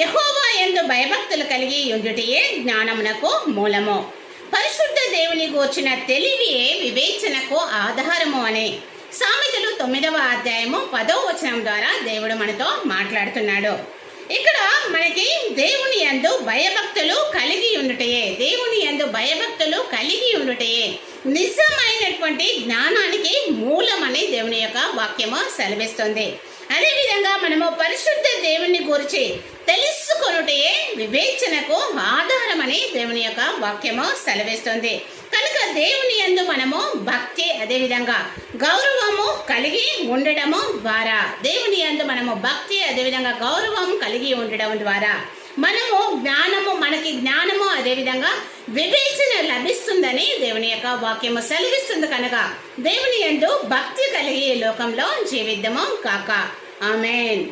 యెహోవా యందు భయభక్తులు కలిగి ఉండుటయే జ్ఞానమునకు మూలము. పరిశుద్ధ దేవుని గూర్చిన తెలివియే వివేచనకు ఆధారము అని సామెతలు 9వ అధ్యాయము 10వ వచనం ద్వారా దేవుడు మనతో మాట్లాడుతున్నాడు. ఇక్కడ మనకి దేవుని యందు భయభక్తులు కలిగి ఉండుటయే, దేవుని యందు భయభక్తులు కలిగి ఉండుటయే నిజమైనటువంటి జ్ఞానానికి మూలమని దేవుని యొక్క వాక్యము సెలవిస్తుంది. అదేవిధంగా మనము పరిశుద్ధ దేవుని గురించి తెలుసుకొనుటయే వివేచనకు ఆధారమని దేవుని యొక్క వాక్యము సెలవిస్తుంది. కనుక దేవుని యందు మనము భక్తి అదేవిధంగా గౌరవము కలిగి ఉండడము ద్వారా, దేవుని యందు మనము భక్తి అదేవిధంగా గౌరవం కలిగి ఉండడం ద్వారా మనకి జ్ఞానము అదేవిధంగా వివేచన లభిస్తుందని దేవుని యొక్క వాక్యము సెలవిస్తుంది. కనుక దేవుని యందు భక్తి కలిగి లోకంలో జీవిద్దాము కాక. ఆమేన్.